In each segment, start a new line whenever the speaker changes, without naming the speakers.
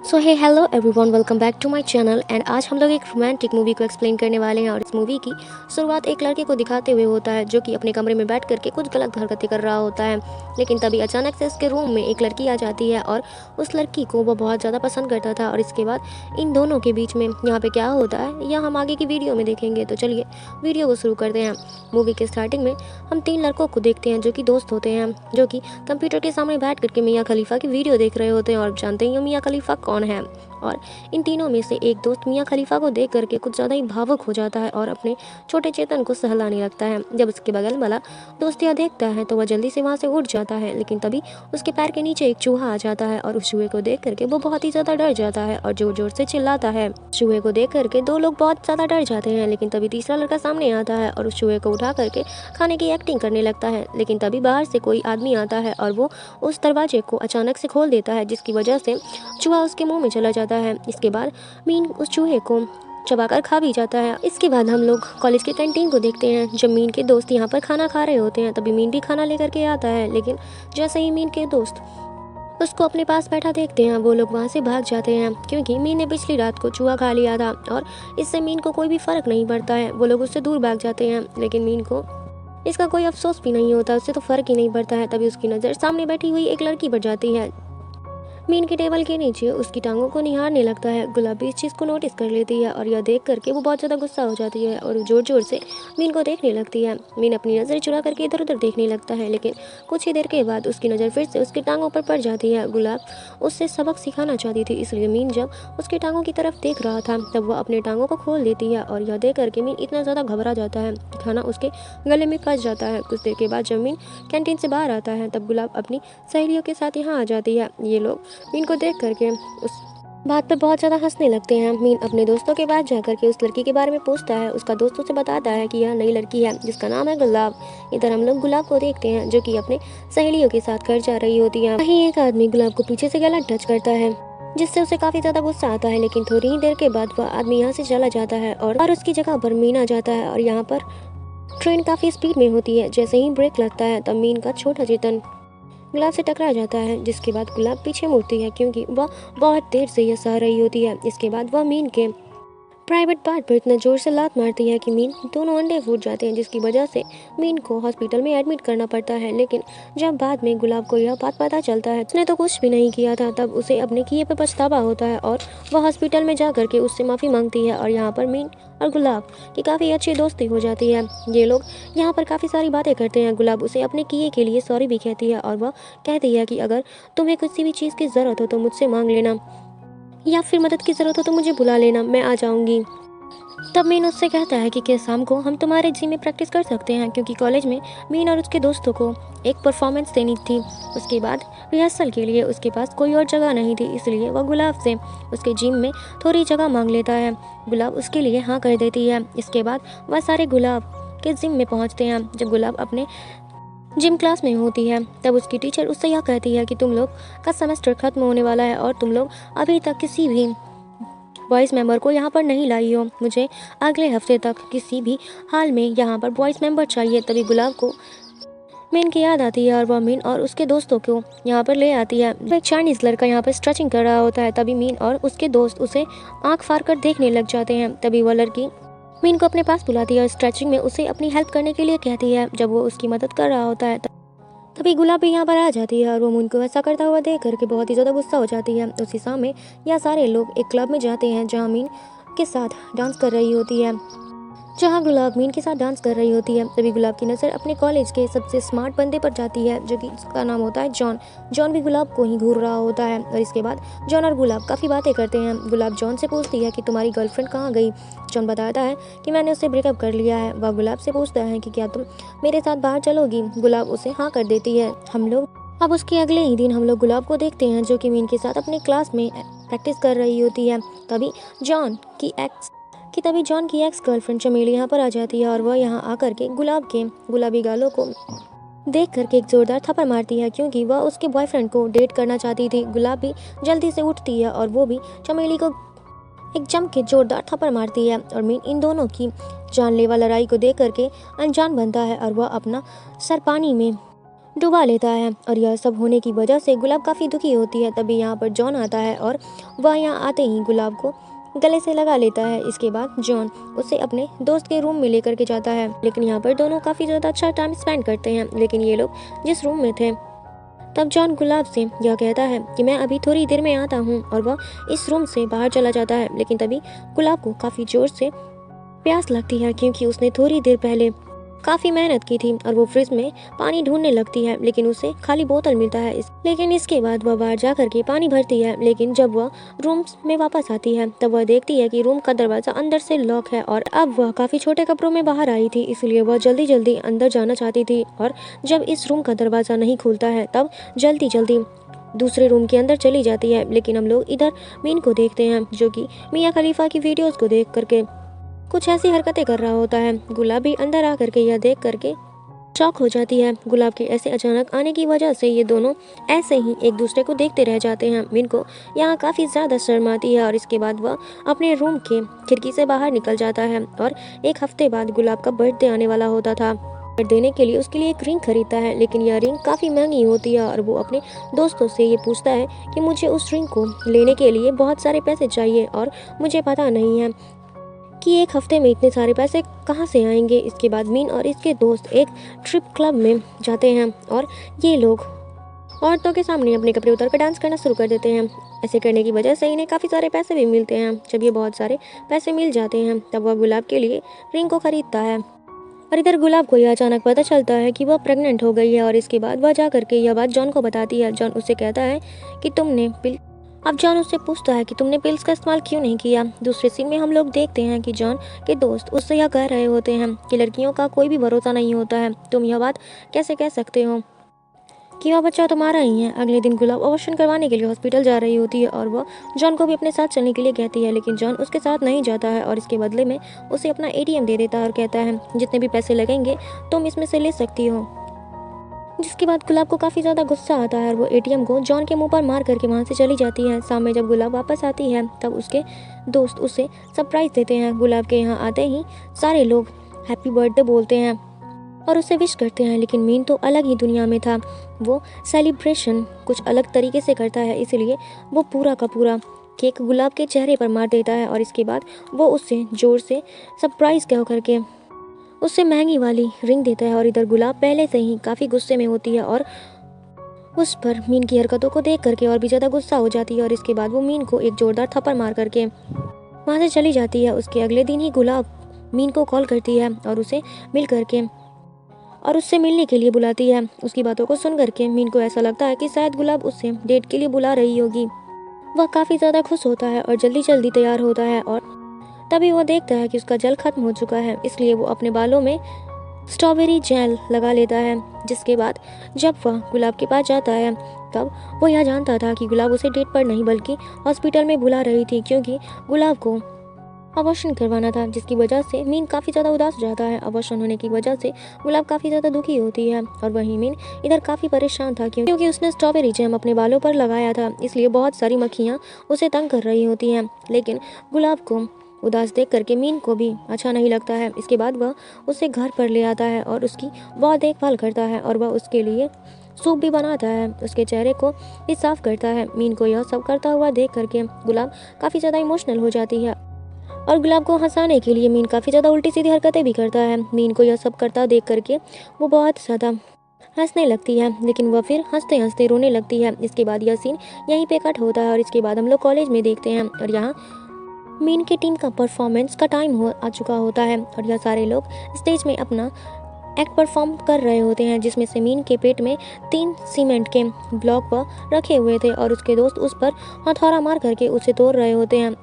So hey hello everyone, welcome back to my channel. And आज हम लोग एक रोमांटिक मूवी को एक्सप्लेन करने वाले हैं। और इस मूवी की शुरुआत एक लड़के को दिखाते हुए होता है जो कि अपने कमरे में बैठ करके कुछ गलत हरकतें कर रहा होता है। लेकिन तभी अचानक से उसके रूम में एक लड़की आ जाती है और उस लड़की को वो बहुत ज़्यादा पसंद करता था। और इसके बाद इन दोनों के बीच में यहाँ पे क्या होता है यह हम आगे की वीडियो में देखेंगे। तो चलिए वीडियो को शुरू करते हैं। मूवी के स्टार्टिंग में हम 3 लड़कों को देखते हैं जो कि दोस्त होते हैं, जो कि कंप्यूटर के सामने बैठ करके मियाँ खलीफा की वीडियो देख रहे होते हैं। और जानते ही हो मियाँ खलीफा कौन है। और इन तीनों में से एक दोस्त मियाँ खलीफा को देख करके कुछ ज़्यादा ही भावुक हो जाता है और अपने छोटे चेतन को सहलाने लगता है। जब उसके बगल वाला दोस्त यह देखता है तो वह जल्दी से वहाँ से उठ जाता है। लेकिन तभी उसके पैर के नीचे एक चूहा आ जाता है और उस चूहे को देख करके वो बहुत ही ज़्यादा डर जाता है और जोर जोर से चिल्लाता है। चूहे को देख करके 2 लोग बहुत ज़्यादा डर जाते हैं। लेकिन तभी तीसरा लड़का सामने आता है और उस चूहे को उठा करके खाने की एक्टिंग करने लगता है। लेकिन तभी बाहर से कोई आदमी आता है और वो उस दरवाजे को अचानक से खोल देता है, जिसकी वजह से चूहा उसके मुंह में चला जाता है। इसके बाद मीन उस चूहे को चबाकर खा भी जाता है। इसके बाद हम लोग कॉलेज के कैंटीन को देखते हैं। जब मीन के दोस्त यहाँ पर खाना खा रहे होते हैं तभी मीन भी खाना लेकर के आता है। लेकिन जैसे ही मीन के दोस्त उसको अपने पास बैठा देखते हैं वो लोग वहाँ से भाग जाते हैं, क्योंकि मीन ने पिछली रात को चूहा खा लिया था और इससे मीन को कोई भी फर्क नहीं पड़ता है। वो लोग उससे दूर भाग जाते हैं। लेकिन मीन को इसका कोई अफसोस भी नहीं होता, उससे तो फर्क ही नहीं पड़ता है। तभी उसकी नज़र सामने बैठी हुई एक लड़की पर जाती है। मीन की टेबल के नीचे उसकी टांगों को निहारने लगता है। गुलाबी इस चीज़ को नोटिस कर लेती है और यह देख करके वो बहुत ज़्यादा गुस्सा हो जाती है और जोर जोर से मीन को देखने लगती है। मीन अपनी नज़र चुरा करके इधर उधर देखने लगता है। लेकिन कुछ ही देर के बाद उसकी नज़र फिर से उसकी टांगों पर पड़ जाती है। गुलाब उससे सबक सिखाना चाहती थी, इसलिए मीन जब उसकी टांगों की तरफ देख रहा था तब वह अपने टांगों को खोल देती है। और यह देख करके मीन इतना ज़्यादा घबरा जाता है कि खाना उसके गले में फंस जाता है। कुछ देर के बाद जब मीन कैंटीन से बाहर आता है तब गुलाब अपनी सहेलियों के साथ यहाँ आ जाती है। ये लोग मीन को देख करके उस बात पर बहुत ज़्यादा हंसने लगते हैं। मीन अपने दोस्तों के पास जाकर के उस लड़की के बारे में पूछता है। उसका दोस्त उसे बताता है कि यह नई लड़की है जिसका नाम है गुलाब। इधर हम लोग गुलाब को देखते हैं जो कि अपने सहेलियों के साथ घर जा रही होती है। वहीं एक आदमी गुलाब को पीछे से गलत टच करता है, जिससे उसे काफ़ी ज़्यादा गुस्सा आता है। लेकिन थोड़ी ही देर के बाद वह आदमी यहाँ से चला जाता है और उसकी जगह पर मीन आ जाता है। और यहाँ पर ट्रेन काफ़ी स्पीड में होती है। जैसे ही ब्रेक लगता है तब मीन का छोटा चेतन गुलाब से टकरा जाता है, जिसके बाद गुलाब पीछे मुड़ती है क्योंकि वह बहुत देर से यह सह रही होती है। इसके बाद वह मीन के प्राइवेट पार्ट पर इतना जोर से लात मारती है कि मीन दोनों अंडे फूट जाते हैं, जिसकी वजह से मीन को हॉस्पिटल में एडमिट करना पड़ता है। लेकिन जब बाद में गुलाब को यह बात पता चलता है उसने तो कुछ भी नहीं किया था, तब उसे अपने किए पे पछतावा होता है और वह हॉस्पिटल में जा करके उससे माफ़ी मांगती है। और यहाँ पर मीन और गुलाब की काफ़ी अच्छी दोस्ती हो जाती है। ये लोग यहाँ पर काफ़ी सारी बातें करते हैं। गुलाब उसे अपने किए के लिए सॉरी भी कहती है और वह कहती है कि अगर तुम्हें किसी भी चीज़ की ज़रूरत हो तो मुझसे मांग लेना, या फिर मदद की ज़रूरत हो तो मुझे बुला लेना, मैं आ जाऊँगी। तब मीन उससे कहता है कि क्या शाम को हम तुम्हारे जिम में प्रैक्टिस कर सकते हैं, क्योंकि कॉलेज में मीन और उसके दोस्तों को एक परफॉर्मेंस देनी थी। उसके बाद रिहर्सल के लिए उसके पास कोई और जगह नहीं थी, इसलिए वह गुलाब से उसके जिम में थोड़ी जगह मांग लेता है। गुलाब उसके लिए हाँ कर देती है। इसके बाद वह सारे गुलाब के जिम में पहुँचते हैं। जब गुलाब अपने जिम क्लास में होती है तब उसकी टीचर उससे यह कहती है कि तुम लोग का सेमेस्टर खत्म होने वाला है और तुम लोग अभी तक किसी भी बॉयज़ मेंबर को यहाँ पर नहीं लाई हो। मुझे अगले हफ्ते तक किसी भी हाल में यहाँ पर बॉयज़ मेंबर चाहिए। तभी गुलाब को मीन की याद आती है और वह मीन और उसके दोस्तों को यहाँ पर ले आती है। एक चाइनीज़ लड़का यहाँ पर स्ट्रेचिंग कर रहा होता है। तभी मीन और उसके दोस्त उसे आँख फाड़ कर देखने लग जाते हैं। तभी वह लड़की मीन को अपने पास बुलाती है और स्ट्रेचिंग में उसे अपनी हेल्प करने के लिए कहती है। जब वो उसकी मदद कर रहा होता है तभी गुलाब भी यहाँ पर आ जाती है और वो मीन को ऐसा करता हुआ देख करके बहुत ही ज़्यादा गुस्सा हो जाती है। उसी समय यह सारे लोग एक क्लब में जाते हैं जहाँ मीन के साथ डांस कर रही होती है, जहाँ गुलाब मीन के साथ डांस कर रही होती है। तभी गुलाब की नज़र अपने कॉलेज के सबसे स्मार्ट बंदे पर जाती है, जो कि उसका नाम होता है जॉन। जॉन भी गुलाब को ही घूर रहा होता है और इसके बाद जॉन और गुलाब काफ़ी बातें करते हैं। गुलाब जॉन से पूछती है कि तुम्हारी गर्लफ्रेंड कहाँ गई। जॉन बताता है कि मैंने उससे ब्रेकअप कर लिया है। वह गुलाब से पूछता है कि क्या तुम मेरे साथ बाहर चलोगी। गुलाब उसे हाँ कर देती है। हम लोग अब उसके अगले ही दिन हम लोग गुलाब को देखते हैं जो कि मीन के साथ अपने क्लास में प्रैक्टिस कर रही होती है। तभी जॉन की एक्स गर्लफ्रेंड चमेली यहाँ पर आ जाती है और वह यहाँ आकर के गुलाब के गुलाबी गालों को देख करके एक जोरदार थप्पड़ मारती है, क्योंकि वह उसके बॉयफ्रेंड को डेट करना चाहती थी। गुलाब भी जल्दी से उठती है और वो भी चमेली को एक जम के जोरदार थप्पड़ मारती है और मीन इन दोनों की जानलेवा लड़ाई को देख करके अनजान बनता है और वह अपना सर पानी में डुबा लेता है। और यह सब होने की वजह से गुलाब काफ़ी दुखी होती है। तभी यहाँ पर जॉन आता है और वह यहाँ आते ही गुलाब को गले से लगा लेता है। इसके बाद जॉन उसे अपने दोस्त के रूम में लेकर के जाता है, लेकिन यहाँ पर दोनों काफ़ी ज़्यादा अच्छा टाइम स्पेंड करते हैं। लेकिन ये लोग जिस रूम में थे, तब जॉन गुलाब से यह कहता है कि मैं अभी थोड़ी देर में आता हूँ, और वह इस रूम से बाहर चला जाता है। लेकिन तभी गुलाब को काफ़ी ज़ोर से प्यास लगती है, क्योंकि उसने थोड़ी देर पहले काफ़ी मेहनत की थी, और वो फ्रिज में पानी ढूंढने लगती है, लेकिन उसे खाली बोतल मिलता है। लेकिन इसके बाद वह बाहर जा करके पानी भरती है। लेकिन जब वह रूम में वापस आती है, तब वह देखती है कि रूम का दरवाज़ा अंदर से लॉक है, और अब वह काफ़ी छोटे कपड़ों में बाहर आई थी, इसलिए वह जल्दी जल्दी अंदर जाना चाहती थी। और जब इस रूम का दरवाज़ा नहीं खुलता है, तब जल्दी जल्दी दूसरे रूम के अंदर चली जाती है। लेकिन हम लोग इधर मीन को देखते हैं, जो कि मिया खलीफा की वीडियोज़ को देख करके कुछ ऐसी हरकतें कर रहा होता है। गुलाब भी अंदर आ करके यह देख करके शॉक हो जाती है। गुलाब के ऐसे अचानक आने की वजह से ये दोनों ऐसे ही एक दूसरे को देखते रह जाते हैं। मिन को यहाँ काफ़ी ज़्यादा शर्म आती है, और इसके बाद वह अपने रूम के खिड़की से बाहर निकल जाता है। और एक हफ्ते बाद गुलाब का बर्थडे आने वाला होता था। देने के लिए उसके लिए एक रिंग खरीदता है, लेकिन यह रिंग काफ़ी महंगी होती है, और वो अपने दोस्तों से ये पूछता है कि मुझे उस रिंग को लेने के लिए बहुत सारे पैसे चाहिए, और मुझे पता नहीं है कि एक हफ्ते में इतने सारे पैसे कहाँ से आएंगे। इसके बाद मीन और इसके दोस्त एक ट्रिप क्लब में जाते हैं, और ये लोग औरतों के सामने अपने कपड़े उतार कर डांस करना शुरू कर देते हैं। ऐसे करने की वजह से इन्हें काफ़ी सारे पैसे भी मिलते हैं। जब ये बहुत सारे पैसे मिल जाते हैं, तब वह गुलाब के लिए रिंग को खरीदता है। और इधर गुलाब को यह अचानक पता चलता है कि वह प्रेग्नेंट हो गई है, और इसके बाद वह जा करके यह बात जॉन को बताती है। जॉन उससे कहता है कि तुमने पिल अब जॉन उससे पूछता है कि तुमने पिल्स का इस्तेमाल क्यों नहीं किया। दूसरे सीन में हम लोग देखते हैं कि जॉन के दोस्त उससे यह कह रहे होते हैं कि लड़कियों का कोई भी भरोसा नहीं होता है, तुम यह बात कैसे कह सकते हो कि वह बच्चा तुम्हारा ही है। अगले दिन गुलाब ऑपरेशन करवाने के लिए हॉस्पिटल जा रही होती है, और वह जॉन को भी अपने साथ चलने के लिए कहती है, लेकिन जॉन उसके साथ नहीं जाता है, और इसके बदले में उसे अपना एटीएम दे देता है और कहता है जितने भी पैसे लगेंगे तुम इसमें से ले सकती हो। जिसके बाद गुलाब को काफ़ी ज़्यादा गुस्सा आता है, और वो एटीएम को जॉन के मुंह पर मार करके वहाँ से चली जाती है। शाम में जब गुलाब वापस आती है, तब उसके दोस्त उसे सरप्राइज़ देते हैं। गुलाब के यहाँ आते ही सारे लोग हैप्पी बर्थडे बोलते हैं और उसे विश करते हैं, लेकिन मीन तो अलग ही दुनिया में था। वो सेलिब्रेशन कुछ अलग तरीके से करता है, इसलिए वो पूरा का पूरा केक गुलाब के चेहरे पर मार देता है, और इसके बाद वो उससे ज़ोर से सरप्राइज़ कह करके उससे महंगी वाली रिंग देता है। और इधर गुलाब पहले से ही काफ़ी गुस्से में होती है, और उस पर मीन की हरकतों को देख करके और भी ज़्यादा गुस्सा हो जाती है, और इसके बाद वो मीन को एक जोरदार थप्पड़ मार करके वहाँ से चली जाती है। उसके अगले दिन ही गुलाब मीन को कॉल करती है और उसे मिल करके और उससे मिलने के लिए बुलाती है। उसकी बातों को सुन करके मीन को ऐसा लगता है कि शायद गुलाब उससे डेट के लिए बुला रही होगी। वह काफ़ी ज़्यादा खुश होता है और जल्दी जल्दी तैयार होता है, और तभी वो देखता है कि उसका जल खत्म हो चुका है, इसलिए वो अपने बालों में स्ट्रॉबेरी जेल लगा लेता है। जिसके बाद जब वह गुलाब के पास जाता है, तब वो यह जानता था कि गुलाब उसे डेट पर नहीं बल्कि हॉस्पिटल में बुला रही थी, क्योंकि गुलाब को अबॉर्शन करवाना था, जिसकी वजह से मीन काफ़ी ज़्यादा उदास हो जाता है। अबॉर्शन होने की वजह से गुलाब काफ़ी ज़्यादा दुखी होती है, और वहीं मीन इधर काफ़ी परेशान था, क्योंकि उसने स्ट्रॉबेरी जैम अपने बालों पर लगाया था, इसलिए बहुत सारी मक्खियाँ उसे तंग कर रही होती हैं। लेकिन गुलाब को उदास देख करके मीन को भी अच्छा नहीं लगता है। इसके बाद वह उसे घर पर ले आता है और उसकी बहुत देखभाल करता है, और वह उसके लिए सूप भी बनाता है, उसके चेहरे को भी साफ करता है। मीन को यह सब करता हुआ देख करके गुलाब काफ़ी ज़्यादा इमोशनल हो जाती है, और गुलाब को हंसाने के लिए मीन काफ़ी ज़्यादा उल्टी सीधी हरकतें भी करता है। मीन को यह सब करता देख करके वो बहुत ज़्यादा हंसने लगती है, लेकिन वह फिर हंसते हंसते रोने लगती है। इसके बाद यह सीन यहीं पे कट होता है, और इसके बाद हम लोग कॉलेज में देखते हैं, और यहाँ मीन की टीम का परफॉर्मेंस का टाइम आ चुका होता है, और यह सारे लोग स्टेज में अपना एक्ट परफॉर्म कर रहे होते हैं, जिसमें से मीन के पेट में 3 सीमेंट के ब्लॉक पर रखे हुए थे, और उसके दोस्त उस पर हथौड़ा मार करके उसे तोड़ रहे होते हैं।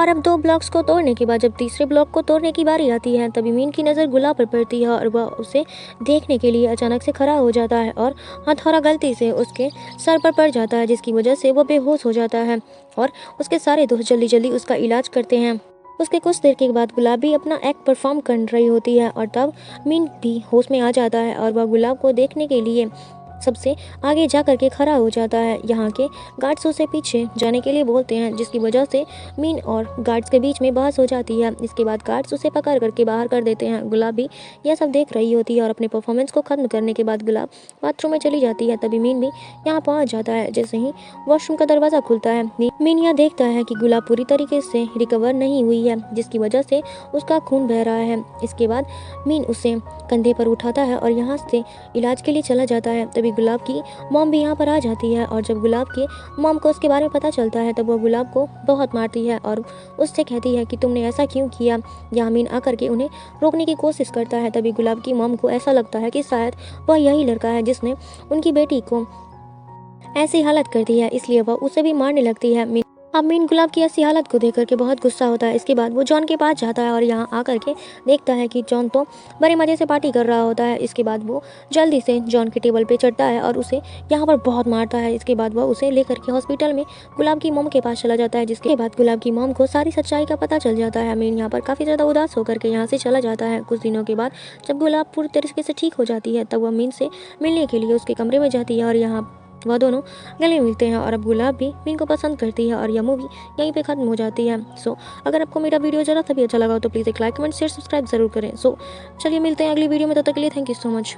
अब 2 ब्लॉक्स को तोड़ने के बाद जब तीसरे ब्लॉक को तोड़ने की बारी आती है, तभी मीन की नज़र गुलाब पर पड़ती है, और वह उसे देखने के लिए अचानक से खड़ा हो जाता है, और हथौड़ा गलती से उसके सर पर पड़ जाता है, जिसकी वजह से वो बेहोश हो जाता है, और उसके सारे दोस्त जल्दी जल्दी उसका इलाज करते हैं। उसके कुछ देर के बाद गुलाब भी अपना एक्ट परफॉर्म कर रही होती है, और तब मीन भी होश में आ जाता है, और वह गुलाब को देखने के लिए सबसे आगे जा करके खड़ा हो जाता है। यहाँ के गार्ड्स उसे पीछे जाने के लिए बोलते हैं, जिसकी वजह से मीन और गार्ड्स के बीच में बहस हो जाती है। इसके बाद गार्ड्स उसे पकड़ करके बाहर कर देते हैं। गुलाब भी यह सब देख रही होती है और अपने परफॉर्मेंस को खत्म करने के बाद गुलाब बाथरूम में चली जाती है। तभी मीन भी यहाँ पहुँच जाता है। जैसे ही वॉशरूम का दरवाज़ा खुलता है, मीन यह देखता है कि गुलाब पूरी तरीके से रिकवर नहीं हुई है, जिसकी वजह से उसका खून बह रहा है। इसके बाद मीन उसे कंधे पर उठाता है और यहाँ से इलाज के लिए चला जाता है। तभी गुलाब की मॉम भी यहाँ पर आ जाती है और जब गुलाब के मॉम को उसके बारे में पता चलता है तब वो गुलाब को बहुत मारती है और उससे कहती है कि तुमने ऐसा क्यों किया। यहाँ मीन आकर के उन्हें रोकने की कोशिश करता है। तभी गुलाब की मॉम को ऐसा लगता है कि शायद वह यही लड़का है जिसने उनकी बेटी को ऐसी हालत कर दी है, इसलिए वह उसे भी मारने लगती है। अब मीन गुलाब की ऐसी हालत को देख करके बहुत गुस्सा होता है। इसके बाद वो जॉन के पास जाता है और यहाँ आकर के देखता है कि जॉन तो बड़े मज़े से पार्टी कर रहा होता है। इसके बाद वो जल्दी से जॉन के टेबल पे चढ़ता है और उसे यहाँ पर बहुत मारता है। इसके बाद वह उसे लेकर के हॉस्पिटल में गुलाब की मॉम के पास चला जाता है, जिसके बाद गुलाब की मॉम को सारी सच्चाई का पता चल जाता है। मीन यहाँ पर काफ़ी ज़्यादा उदास होकर के यहाँ से चला जाता है। कुछ दिनों के बाद जब गुलाब पूरी तरीके से ठीक हो जाती है तब वह मीन से मिलने के लिए उसके कमरे में जाती है और यहाँ वह दोनों गले मिलते हैं और अब गुलाब भी मीन को पसंद करती है और यह मूवी यहीं पे ख़त्म हो जाती है। अगर आपको मेरा वीडियो ज़रा सा भी अच्छा लगा हो तो प्लीज़ एक लाइक कमेंट शेयर सब्सक्राइब जरूर करें। चलिए मिलते हैं अगली वीडियो में, तब तक के लिए थैंक यू सो मच।